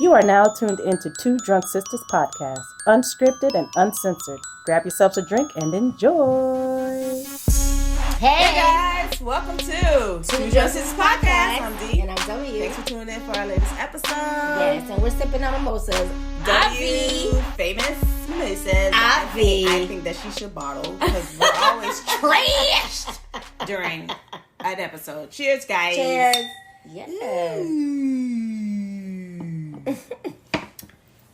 You are now tuned into Two Drunk Sistas podcast, unscripted and uncensored. Grab yourselves a drink and enjoy. Hey guys, welcome to Two Drunk Sistas podcast. I'm Dee. And I'm W. Thanks for tuning in for our latest episode. Yes, and we're sipping on mimosas. W, famous Mimosas. Ivy. I think that she should bottle because we're always trashed during an episode. Cheers, guys. Cheers. Yes.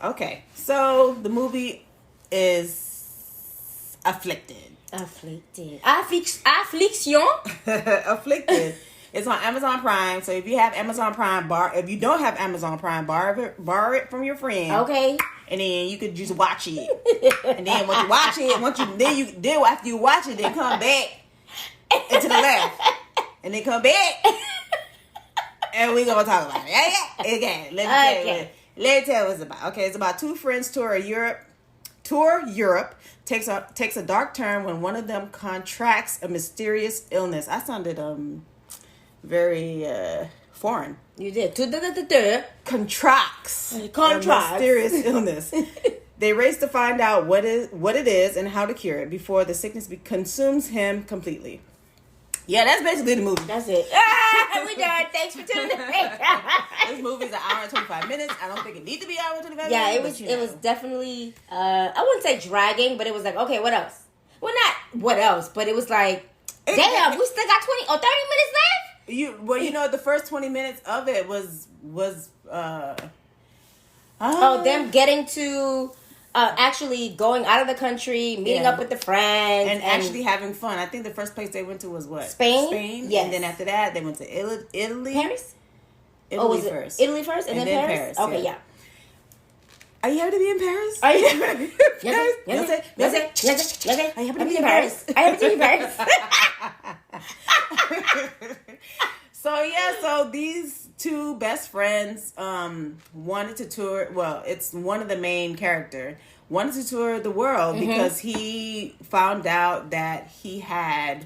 Okay, so the movie is Afflicted. Afflicted. Affliction. Afflicted. It's on Amazon Prime. So if you have Amazon Prime, if you don't have Amazon Prime, borrow it from your friend. Okay. And then you could just watch it. And then once you watch it, then after you watch it, then come back and to the left, and then come back, and we gonna talk about it. Yeah. Okay. Let me tell you what it's about. Okay, it's about two friends tour Europe. Takes a dark turn when one of them contracts a mysterious illness. I sounded very foreign. You did. Contracts a mysterious illness. They race to find out what it is and how to cure it before the sickness consumes him completely. Yeah, that's basically the movie. That's it. We done. Thanks for tuning in. This movie is an hour and 25 minutes. I don't think it needs to be an hour and 25 yeah, minutes. it was definitely, I wouldn't say dragging, but it was like, okay, what else? Well, not what else, but it was like, damn, we still got 20 or 30 minutes left? The first 20 minutes of it was them getting to actually going out of the country, meeting up with the friends, and actually having fun. I think the first place they went to was what? Spain. Yes. And then after that, they went to Italy. Paris. Italy first. Italy first, and then Paris. Okay, yeah. Are you happy to be in Paris? Are you happy to be in Paris? Yes. Are you happy to be in Paris? I happy to be in Paris. So these two best friends wanted to tour. Well, it's one of the main character wanted to tour the world because he found out that he had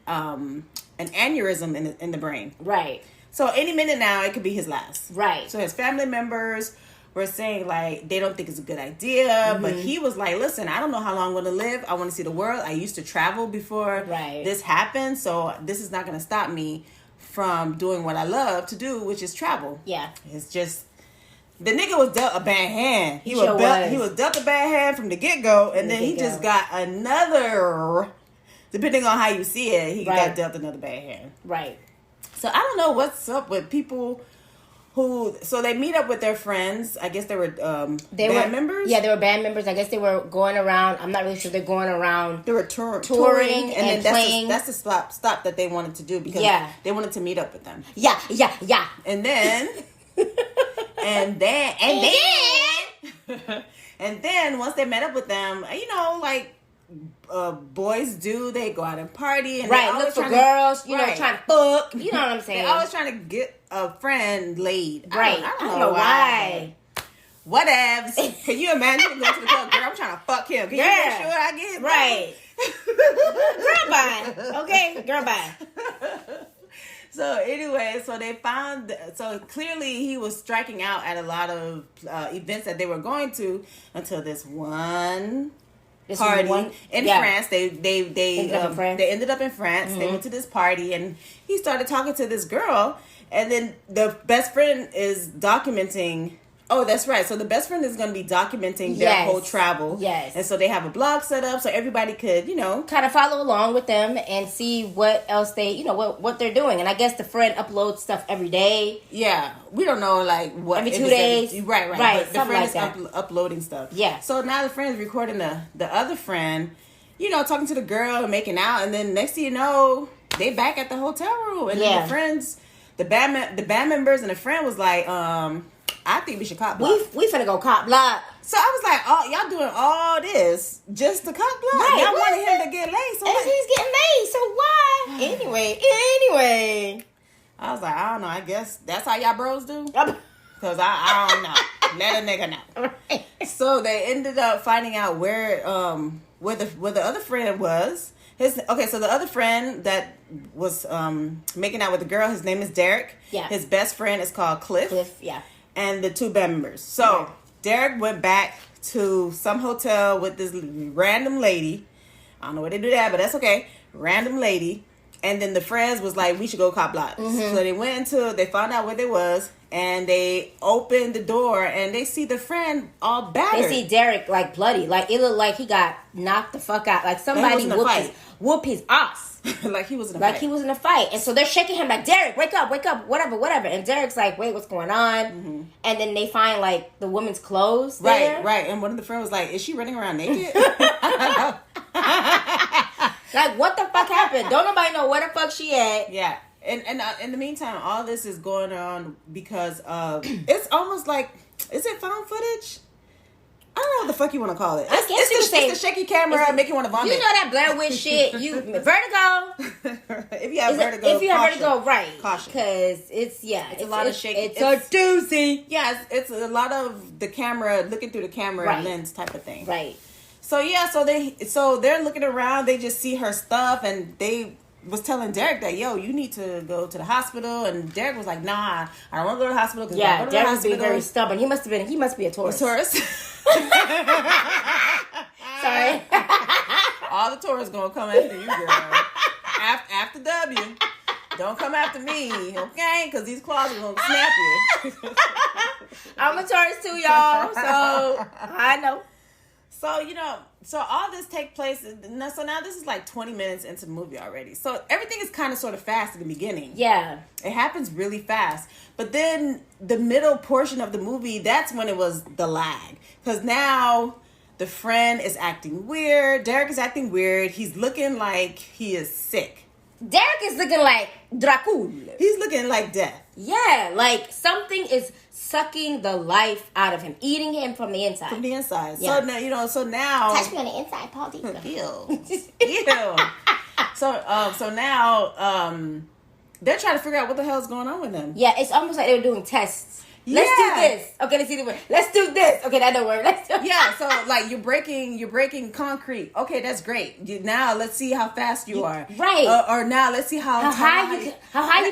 an aneurysm in the brain. Right. So any minute now, it could be his last. Right. So his family members were saying like they don't think it's a good idea, but he was like, "Listen, I don't know how long I'm going to live. I want to see the world. I used to travel before this happened, so this is not going to stop me from doing what I love to do, which is travel." Yeah. It's just the nigga was dealt a bad hand. He was dealt a bad hand from the get-go, and then he just got another, depending on how you see it, he got dealt another bad hand. Right. So I don't know what's up with people so they meet up with their friends. I guess they were band members? Yeah, they were band members. I guess they were going around. I'm not really sure they're going around. They were touring and then playing. That's the stop that they wanted to do because they wanted to meet up with them. Yeah. And then and then once they met up with them, like boys do, they go out and party and look for girls, trying to fuck. You know what I'm saying? They're always trying to get a friend laid. Right. I don't know why. Whatevs. Can you imagine going to the club? Girl, I'm trying to fuck him. Can you make sure I get him? Right. Girl, bye. Okay, girl, bye. So anyway, so clearly he was striking out at a lot of events that they were going to until this one party in France. They ended up in France. They went to this party and he started talking to this girl, and then the best friend is documenting. Oh, that's right. So the best friend is going to be documenting their whole travel. Yes. And so they have a blog set up so everybody could, kind of follow along with them and see what else they, what they're doing. And I guess the friend uploads stuff every day. Yeah. We don't know, like, what. Every 2 days. Right. But the friend is uploading stuff. Yeah. So now the friend is recording the other friend, talking to the girl and making out. And then next thing you know, they back at the hotel room. And then the friends, the band members and the friend was like, I think we should cop block. We finna go cop block. So I was like, oh, y'all doing all this just to cop block? Right, y'all wanted him to get laid. So and he's getting laid, so why? Anyway. I was like, I don't know. I guess that's how y'all bros do? Because I don't know. Let a nigga know. Right. So they ended up finding out where the other friend was. So the other friend that was making out with the girl, his name is Derek. Yeah. His best friend is called Cliff. Yeah. and the 2 band members. So Derek went back to some hotel with this random lady. I don't know why they do that, but that's okay. Random lady. And then the friends was like, we should go cop blocks. So they found out where they was, and they opened the door, and they see the friend all battered. They see Derek, like, bloody. Like, it looked like he got knocked the fuck out. Like, somebody whooped his ass. Like he was in a fight. Like he was in a fight. And so they're shaking him like, Derek, wake up, whatever. And Derek's like, wait, what's going on? And then they find, like, the woman's clothes there. Right. And one of the friends was like, is she running around naked? Like, what the fuck happened? Don't nobody know where the fuck she at. Yeah. And in the meantime, all this is going on because it's almost like, is it found footage? I don't know what the fuck you want to call it. It's the shaky camera make you want to vomit. You know that Blair Witch shit. Vertigo. If you have vertigo, right? Caution, because it's a lot of shaky. It's a doozy. Yeah, it's a lot of the camera looking through the camera lens type of thing. Right. So yeah, so they're looking around. They just see her stuff, and they was telling Derek that, yo, you need to go to the hospital, and Derek was like, nah, I don't want to go to the hospital. Yeah, Derek was being very stubborn. He must be a tourist. Sorry. All the tourists gonna come after you, girl. After W. Don't come after me, okay? Because these claws are gonna snap you. I'm a tourist too, y'all. So I know. So, so all this take place. So now this is like 20 minutes into the movie already. So everything is kind of sort of fast at the beginning. Yeah. It happens really fast. But then the middle portion of the movie, that's when it was the lag. Because now the friend is acting weird. Derek is acting weird. He's looking like he is sick. Derek is looking like Dracula. He's looking like death. Yeah, like something is sucking the life out of him, eating him from the inside. From the inside. Yeah. So now touch me on the inside, Paul D. Ew. So now they're trying to figure out what the hell is going on with them. Yeah, it's almost like they were doing tests. Let's do this. Okay, let's see the word. Let's do this. Okay, that don't work. Yeah, so like you're breaking concrete. Okay, that's great. Now let's see how fast you are. Right. Or now let's see how high you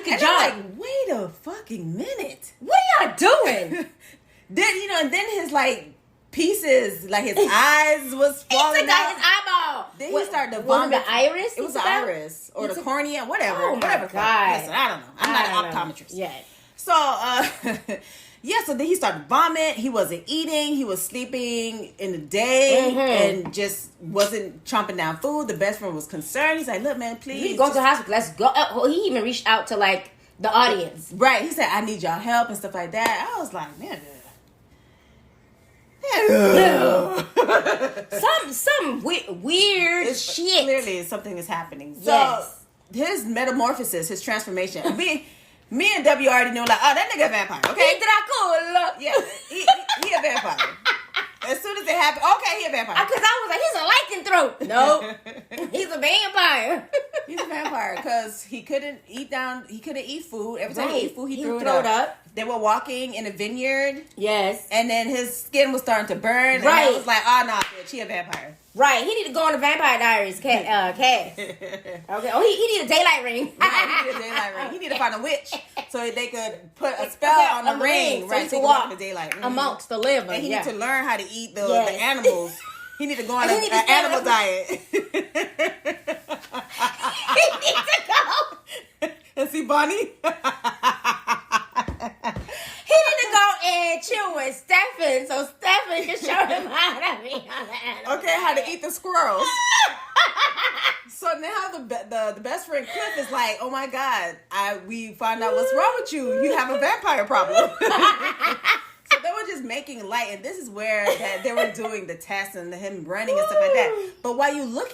can jump. I'm like, wait a fucking minute. What are y'all doing? Then and then his like pieces, like his eyes was falling out. His eyeball. Then he started to vomit. Was it the iris? It was the iris or the cornea, whatever. Oh my God. Listen, I don't know. I'm not an optometrist. Yeah. So, so then he started to vomit. He wasn't eating. He was sleeping in the day and just wasn't chomping down food. The best friend was concerned. He's like, look, man, please. We go to the hospital. Let's go. He even reached out to, like, the audience. Right. He said, I need y'all help and stuff like that. I was like, man, some weird shit. Clearly, something is happening. So, yes. His metamorphosis, his transformation. Me and W already know, like, oh, that nigga a vampire, okay? Dracula. Yeah, he a vampire. As soon as it happened, okay, he a vampire. Because I was like, he's a lycanthrope. No, he's a vampire. He's a vampire because he couldn't eat food. Every time he eat food, he threw it up. They were walking in a vineyard. Yes. And then his skin was starting to burn. Right. And I was like, oh, no, bitch, he a vampire. Right. He need to go on the Vampire Diaries cast. Okay. Oh, he need a daylight ring. Right, he need a daylight ring. He need to find a witch so they could put a spell on the ring. Right, so he can walk in the daylight. Amongst the living. And he need to learn how to eat the animals. He need to go on an animal diet. He needs to go. And see Bonnie? He need to go and chill with Stephen so Stephen can show him how to be on the animal. Okay, how to eat the squirrels. So now the best friend Cliff is like, oh my God, we found out what's wrong with you. You have a vampire problem. So they were just making light, and this is where they were doing the tests and him running and stuff like that. But while you look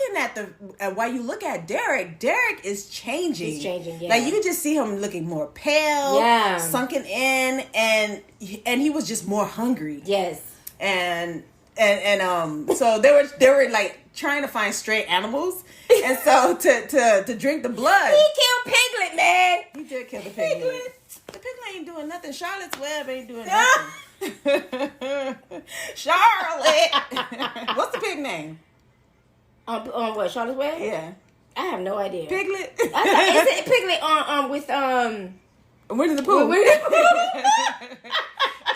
at Derek is changing. He's changing, yeah. Like you can just see him looking more pale, sunken in, and he was just more hungry. Yes. And so they were like trying to find stray animals, and so to drink the blood. He killed Piglet, man. He did kill the piglet. The piglet ain't doing nothing. Charlotte's Web ain't doing nothing. Charlotte. What's the pig name? On what? Charlotte's Web? Yeah. I have no idea. Piglet. Is it Piglet with Winnie the Pooh.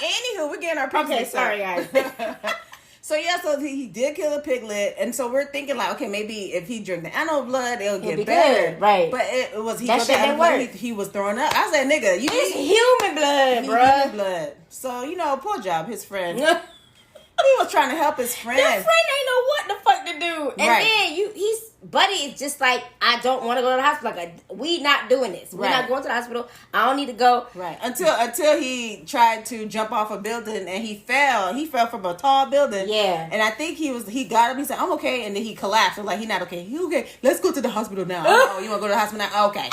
Anywho, we're getting our pigs Okay, mixed sorry, up. guys. So yeah, so he did kill a piglet, and so we're thinking like, okay, maybe if he drink the animal blood, it'll get better, good, right? But it was That shit didn't work. He was throwing up. I said, nigga, you It's need human blood, human bruh. blood. So poor job, his friend. He was trying to help his friend. That friend ain't know what the fuck to do. And Right. then he's buddy is just like, I don't want to go to the hospital. Like, we not doing this. We're Right. not going to the hospital. I don't need to go. Right. Until he tried to jump off a building and he fell. He fell from a tall building. Yeah. And I think he got up. He said, I'm okay. And then he collapsed. I'm like, he's not okay. He okay. Let's go to the hospital now. Oh, you want to go to the hospital now? Okay.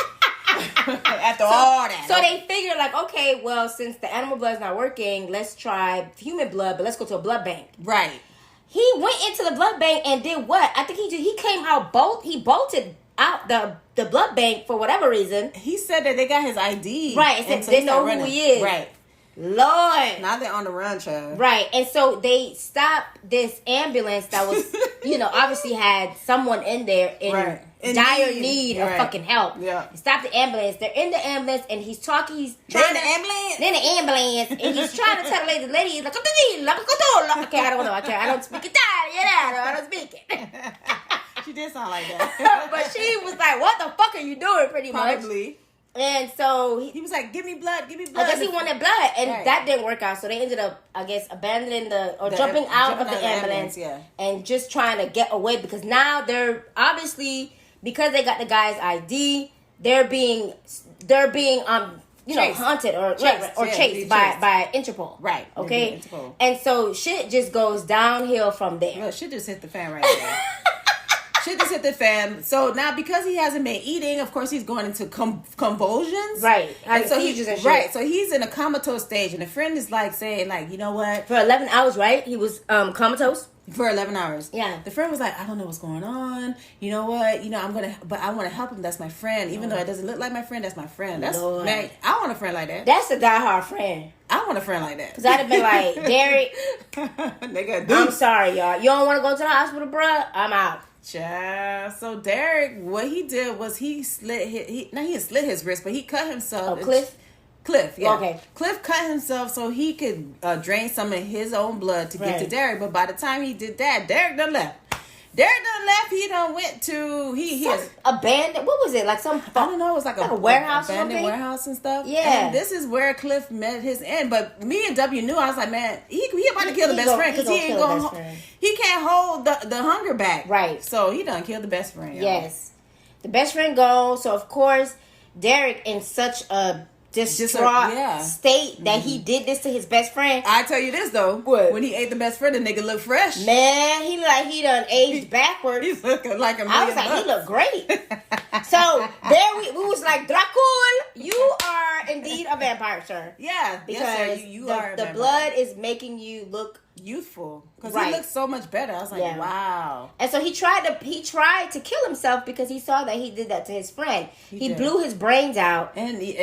After all that. So they figured like, okay, well, since the animal blood's not working, let's try human blood, but let's go to a blood bank. Right. He went into the blood bank and did what? I think he came out he bolted out the blood bank for whatever reason. He said that they got his ID. Right. And So they know started who he is. Right. Lord. Now they're on the run, child. Right. And so they stopped this ambulance that was, obviously had someone in there in Right. In dire need. need of Right. fucking help. Yeah. They stopped the ambulance. They're in the ambulance and he's talking. He's They're trying in the ambulance? They're in the ambulance and he's trying to tell the lady, he's like, okay, I don't know. I don't speak Italian. I don't speak it. She did sound like that. But she was like, what the fuck are you doing, pretty much? Probably. And so He was like, give me blood, give me blood. I guess he wanted blood, and Right. that didn't work out. So they ended up, I guess, abandoning jumping out of the ambulance, yeah. and just trying to get away because now they're obviously, because they got the guy's ID, they're being Chased. hunted or Chased, or yeah, chased being by chased. by Interpol. Right. Okay. They're being Interpol. And so shit just goes downhill from there. Well, shit just hit the fan right there. Shit just hit the fan. So now, because he hasn't been eating, of course, he's going into convulsions. Right. And so Seizures and shit. right. So he's in a comatose stage, and a friend is like saying, like, you know what? For 11 hours, right? He was comatose. For 11 hours. Yeah. The friend was like, I don't know what's going on. You know what? But I want to help him. That's my friend. Even though it doesn't look like my friend, that's my friend. That's Lord. man, I want a friend like that. That's a diehard friend. I want a friend like that. Because I'd have been like, Derek, Nigga, I'm dude. sorry, y'all. You don't want to go to the hospital, bruh? I'm out. Child. So Derek, what he did was he slit he didn't slit his wrist, but he cut himself. Oh, Cliff? Yeah. Okay. Cliff cut himself so he could drain some of his own blood to get to Right. Derek. But by the time he did that, Derek done left. He done went to he has Abandoned. What was it? Like some. I don't know. It was like a warehouse or abandoned something? warehouse and stuff. Yeah. And this is where Cliff met his end. But me and W knew. I was like, man, he about to kill the He best gon- friend he because he gon' ain't kill the going. best friend. He can't hold the hunger back. Right. So he done killed the best friend. Y'all. Yes. The best friend goes. So, of course, Derek, in such a distraught yeah. state that he did this to his best friend. I tell you this though. What? When he ate the best friend, the nigga looked fresh. Man, he looked like he done aged backwards. He's looking like a million I was like, bucks. he looked great. So there we was like, Dracul, you are indeed a vampire, sir. Yeah, Because yes, sir. You are a the vampire. blood is making you look. youthful because Right. he looks so much better. I was like, Yeah. wow. And so he tried to kill himself because he saw that he did that to his friend. He did. blew his brains out. And they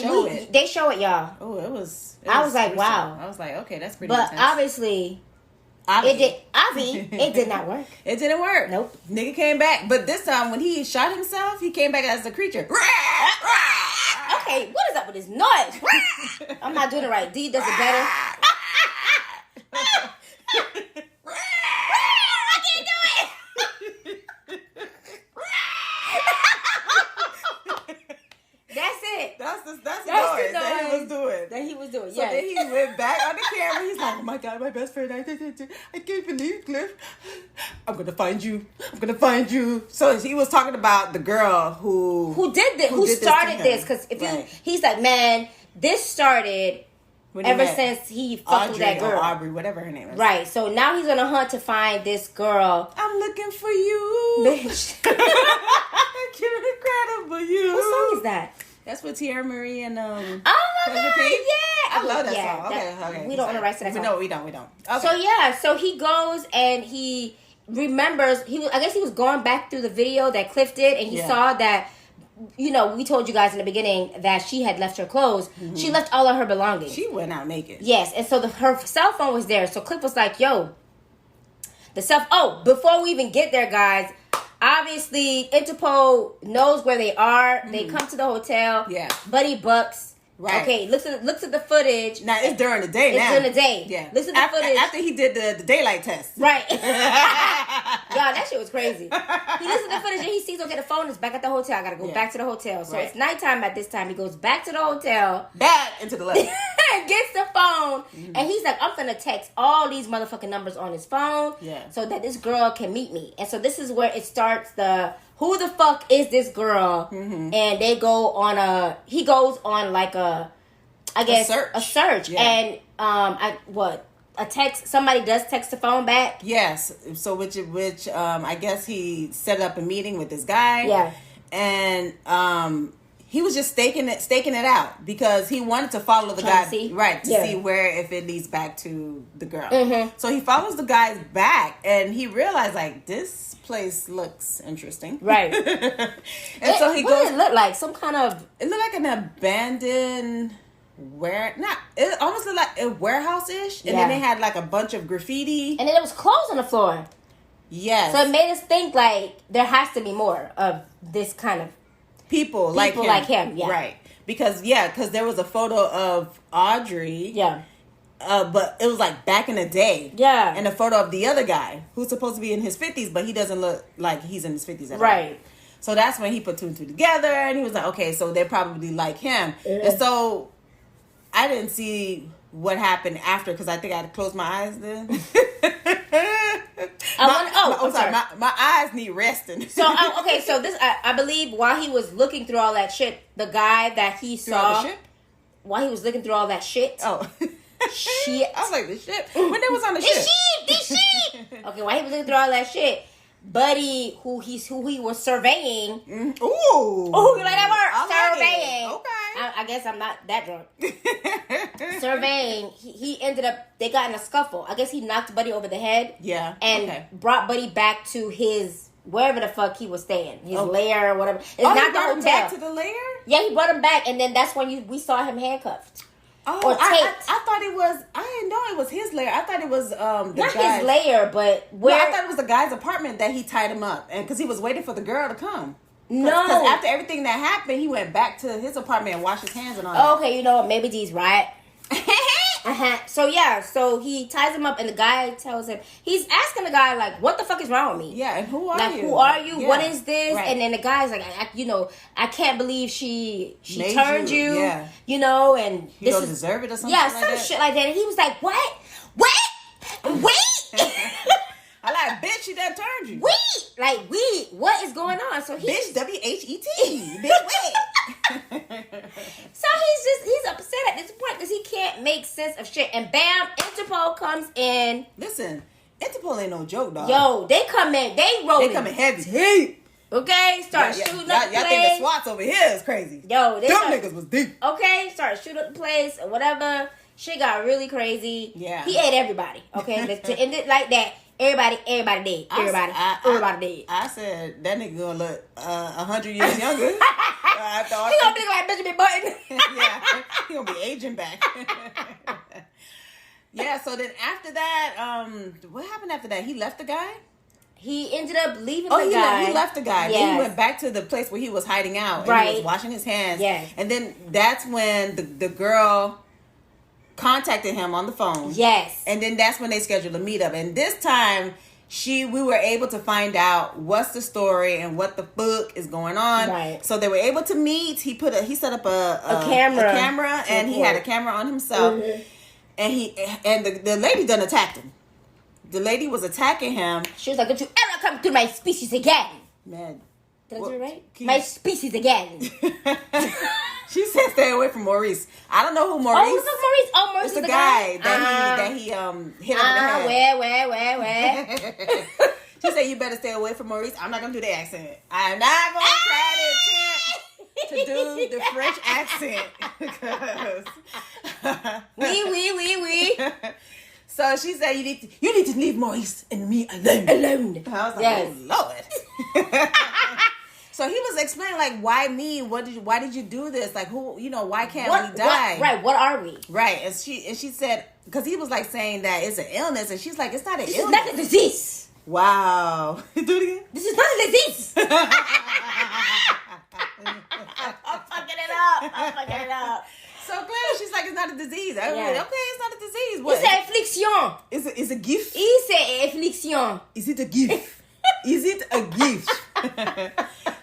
show it. They show it, y'all. Oh, it was. I was like, gruesome. wow. I was like, okay, that's pretty. But intense. obviously, it did not work. It didn't work. Nope. Nigga came back, but this time when he shot himself, he came back as a creature. Okay, what is up with this noise? I'm not doing it right. D does it better. I can't do it. That's it. That's the That's noise the that he noise was doing. That he was doing. So then he went back on the camera. He's like, oh my God, my best friend. I can't believe Cliff. I'm going to find you. I'm going to find you. So he was talking about the girl who did this? Who did this to started him. this? Because if Right. he's like, man, this started when he ever met since he fucked with that Audrey or girl. Aubrey, whatever her name is. Right. So now he's on a hunt to find this girl. I'm looking for you. Bitch. Incredible you. What song is that? That's with Tierra Marie and Oh my Pleasure God, P? yeah. I love that Yeah, song. Okay. We don't own the rights to that song. No, we don't. Okay. So yeah, so he goes and he remembers I guess he was going back through the video that Cliff did, and he Yeah. saw that, we told you guys in the beginning that she had left her clothes. Mm-hmm. She left all of her belongings. She went out naked. Yes, and so her cell phone was there. So Cliff was like, yo, before we even get there, guys, obviously Interpol knows where they are. Mm-hmm. They come to the hotel. Yeah. Buddy Bucks Right. Okay, looks at the footage. Now it's during the day. It's during the day. Yeah. Listen to the footage after he did the daylight test. Right. Y'all, that shit was crazy. He listens to the footage and he sees, okay, the phone is back at the hotel. I gotta go back to the hotel. So it's nighttime at this time. He goes back to the hotel. Back into the left. And gets the phone. And he's like, I'm finna text all these motherfucking numbers on his phone. Yeah. So that this girl can meet me. And so this is where it starts who the fuck is this girl? Mm-hmm. And they go on he goes on like a search. Yeah. And a text, somebody does text the phone back. Yes. So which I guess he set up a meeting with this guy. Yeah. And he was just staking it out because he wanted to follow the guy, right, to see where, if it leads back to the girl. Mm-hmm. So he follows the guy's back and he realized, like, this place looks interesting. Right. So he what goes. Did it look like? Some kind of. It looked like an abandoned. It almost looked like a warehouse-ish, and then they had like a bunch of graffiti, and then there was clothes on the floor. Yes, so it made us think like there has to be more of this kind of people like him, yeah, right? Because there was a photo of Audrey, but it was like back in the day, and a photo of the other guy who's supposed to be in his 50s, but he doesn't look like he's in his 50s at all. Right. So that's when he put two and two together, and he was like, okay, so they're probably like him, and so. I didn't see what happened after because I think I had to close my eyes then. My eyes need resting. So so this I believe while he was looking through all that shit, the guy that he saw while he was looking through all that shit. Oh. Shit. I was like, the shit. When they was on the ship. The sheep. Okay, while he was looking through all that shit, Buddy, who he was surveying. Ooh. Oh, you like that word? Surveying. Okay. I guess I'm not that drunk. Surveying. He ended up, they got in a scuffle. I guess he knocked Buddy over the head. Yeah. And brought Buddy back to his, wherever the fuck he was staying. His lair or whatever. It's not the hotel. hotel. Back to the lair? Yeah, he brought him back. And then that's when we saw him handcuffed. Oh, or taped. I thought it was. I didn't know it was his lair. I thought it was not his lair, but where? No, I thought it was the guy's apartment that he tied him up, and because he was waiting for the girl to come. No, because after everything that happened, he went back to his apartment and washed his hands and all. Oh, okay, you know what? Maybe D's right. So he ties him up, and the guy tells him, he's asking the guy like, "What the fuck is wrong with me? Yeah, and who are you? Who are you? Yeah. What is this?" Right. And then the guy's like, I can't believe she turned you. Yeah. You know, and you don't deserve it or something. Yeah, some shit like that. And he was like, "What? Wait." I like, bitch, she done turned you. Wait, what is going on? So he, bitch, WHET, bitch, wait. So he's upset at this point because he can't make sense of shit. And bam, Interpol comes in. Listen, Interpol ain't no joke, dog. Yo, they come in heavy. Okay, start shooting up the place. Y'all think the SWATs over here is crazy. Yo, them niggas was deep. Okay, start shooting up the place or whatever. Shit got really crazy. Yeah. He ate everybody. Okay, to end it like that. Everybody dead. Everybody dead. I said that nigga gonna look 100 years younger. I thought he gonna look like Benjamin Button. Yeah, he gonna be aging back. Yeah. So then after that, what happened after that? He left the guy. He ended up leaving the guy. He left the guy. Yes. Then he went back to the place where he was hiding out. Right. And he was washing his hands. Yes. And then that's when the girl contacted him on the phone. Yes. And then that's when they scheduled a meetup. And this time we were able to find out what's the story and what the fuck is going on. Right. So they were able to meet. He set up a camera and he had a camera on himself. Mm-hmm. And the lady done attacked him. The lady was attacking him. She was like, "Don't you ever come to my species again." Man. Did I do it right? My species again. She said stay away from Maurice. I don't know who Maurice. Oh, who's Maurice? Oh, Maurice is the guy that he hit over the head. Where? She said you better stay away from Maurice. I'm not gonna do the accent. I'm not gonna try to do the French accent because oui. So she said you need to leave Maurice and me alone. I was like, yes. Oh Lord. So he was explaining, like, why me? Why did you do this? Like, who? You know, why can't we die? Right. What are we? Right. And she said, because he was like saying that it's an illness, and she's like, it's not an illness. This is not a disease. Wow. Do it again. This is not a disease. I'm fucking it up. So clearly she's like, it's not a disease. I mean, okay, it's not a disease. What? It's affliction. It's a gift. It's affliction. Is it a gift? Is it a gift?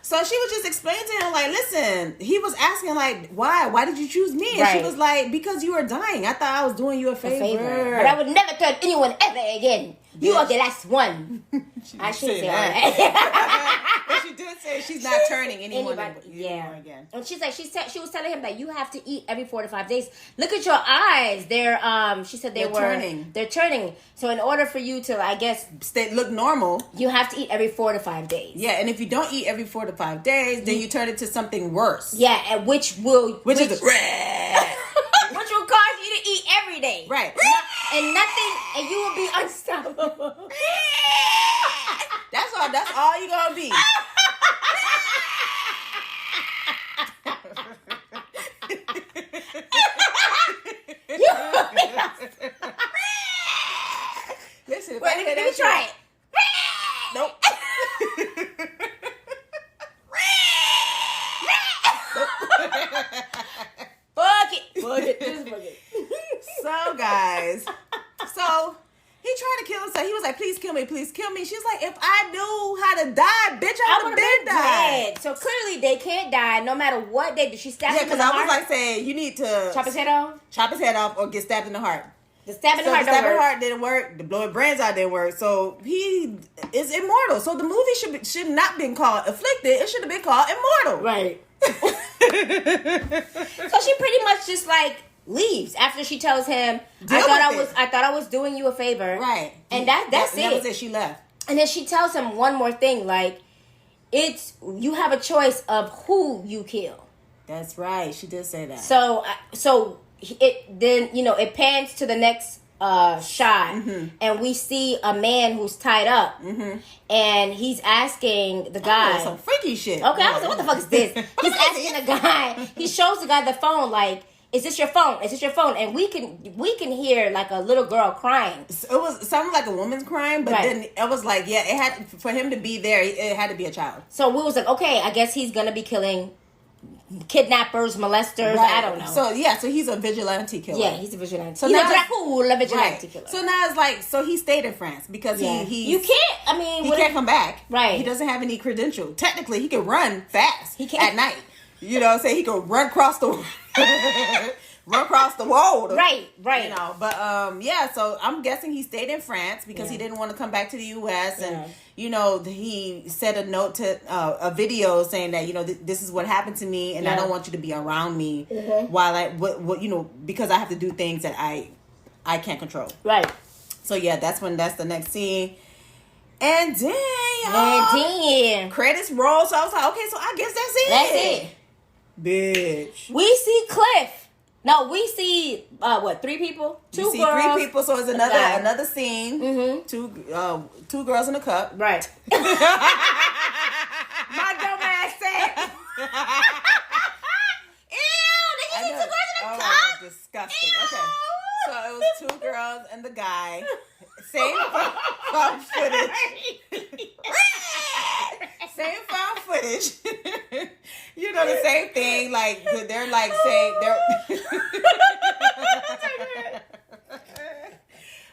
So she was just explaining to him, like, listen, he was asking, like, why? Why did you choose me? And she was like, because you were dying. I thought I was doing you a favor. But I would never turn anyone ever again. You are the last one. I shouldn't say all that. But she did say she's not turning anyone again. And she's like, she was telling him that you have to eat every 4 to 5 days. Look at your eyes. She said they're turning. They're turning. So in order for you to, I guess, look normal, you have to eat every 4 to 5 days. Yeah, and if you don't eat every 4 to 5 days, then you turn into something worse. Yeah, and which is which will cause you to eat every day. Right. And you will be unstoppable. That's all you gonna be. Listen, let me try it. Nope. Fuck it. Just fuck it. So, guys. So, he tried to kill himself. He was like, please kill me. She's like, if I knew how to die, bitch, I would have been died. So, clearly, they can't die no matter what they do. She stabbed him in the heart. Yeah, because I was like saying, you need to... Chop his head off? Chop his head off or get stabbed in the heart. The stabbing heart didn't work. The blowing brains out didn't work. So he is immortal. So the movie should not been called Afflicted. It should have been called Immortal. Right. So she pretty much just like leaves after she tells him, I thought I was doing you a favor. Right. And that's it. That was it. She left. And then she tells him one more thing, like, you have a choice of who you kill. That's right. She did say that. So it pans to the next shot, and we see a man who's tied up, and he's asking the guy some freaky shit. Okay, I was like, what the fuck is this? He's asking the guy. He shows the guy the phone, like, is this your phone? And we can hear like a little girl crying. It was sounded like a woman's crying, but then it was like, yeah, it had for him to be there. It had to be a child. So we was like, okay, I guess he's gonna be killing kidnappers, molesters, I don't know. So he's a vigilante killer. Yeah, he's a vigilante. So he's a vigilante killer. So now it's like, so he stayed in France because he can't come back. Right. He doesn't have any credential. Technically, he can run fast. He can at night. You know what I'm saying? He could run across the world. Right. You know, but so I'm guessing he stayed in France because he didn't want to come back to the US and you know, he sent a note to a video saying that, you know, this is what happened to me and I don't want you to be around me while because I have to do things that I can't control. Right. So that's the next scene. And then credits roll. So I was like, okay, so I guess that's it. That's it. Bitch. We see Cliff. No, we see 3 people? 2 girls. 3 people, so it's another scene. Mm-hmm. Two girls in a cup. Right. My dumb ass said. Ew, did you see 2 girls in a cup? Disgusting. Ew. Okay. So it was 2 girls and the guy. Same found footage. Same found footage. You know, the same thing. Like, they're like saying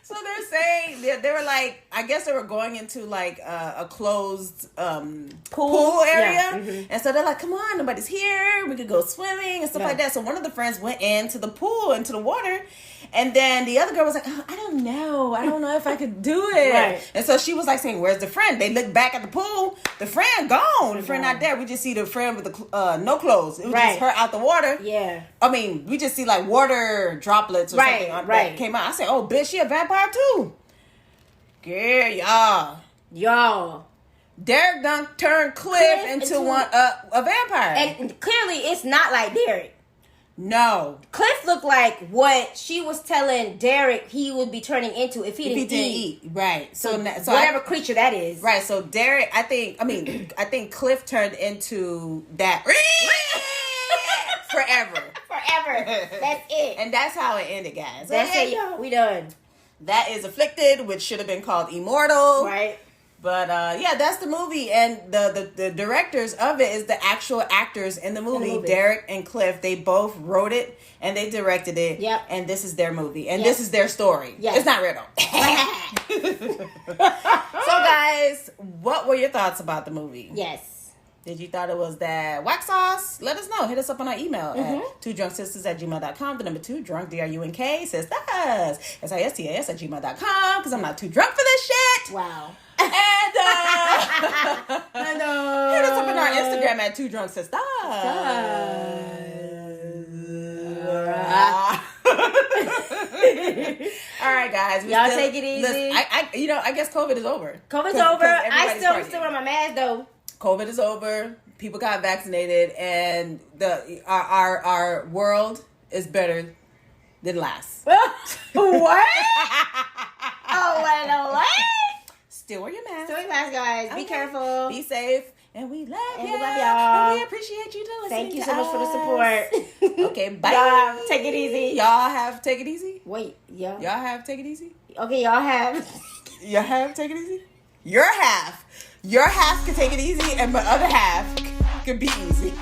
So they're saying they were like, I guess they were going into like a closed pool area, and so they're like, "Come on, nobody's here. We could go swimming and stuff like that." So one of the friends went into the pool, into the water, and then the other girl was like, "Oh, I don't know if I could do it." Right. And so she was like saying, "Where's the friend?" They look back at the pool. The friend gone. The friend not there. We just see the friend with the no clothes. It was just her out the water. Yeah. I mean, we just see like water droplets or something that came out. I said, "Oh, bitch, she a vampire too." Girl, y'all. Derek done turned Cliff into a vampire, and clearly it's not like Derek. No, Cliff looked like what she was telling Derek he would be turning into if he didn't eat. Right. So whatever creature that is. Right. So Derek, I think Cliff turned into that forever. That's it. And that's how it ended, guys. That's it. We done. That is Afflicted, which should have been called Immortal. Right. But yeah, that's the movie, and the directors of it is the actual actors in the movie. Derek and Cliff, they both wrote it and they directed it. Yep. And this is their movie, and this is their story. Yes. It's not real though. So guys, what were your thoughts about the movie? Yes. Did you thought it was that whack sauce? Let us know. Hit us up on our email at 2drunksisters@gmail.com. The number 2, drunk, D-R-U-N-K, Sistas, S-I-S-T-A-S @gmail.com, because I'm not too drunk for this shit. Wow. And hit us up on our Instagram at 2drunksisters. All right, guys. Y'all take it easy. Listen, I guess COVID is over. COVID's over. I still wear my mask though. COVID is over. People got vaccinated, and our world is better than last. What? Oh, what? Still wear your mask. Still wear your mask, guys. Be careful. Be safe. And we love and y'all. We love y'all. And we appreciate you listening. Thank you so much for the support. Okay, bye. Y'all take it easy. Y'all have take it easy? Wait, yeah. Y'all have take it easy? Okay, y'all have. Y'all have take it easy? Your half can take it easy, and my other half can be easy.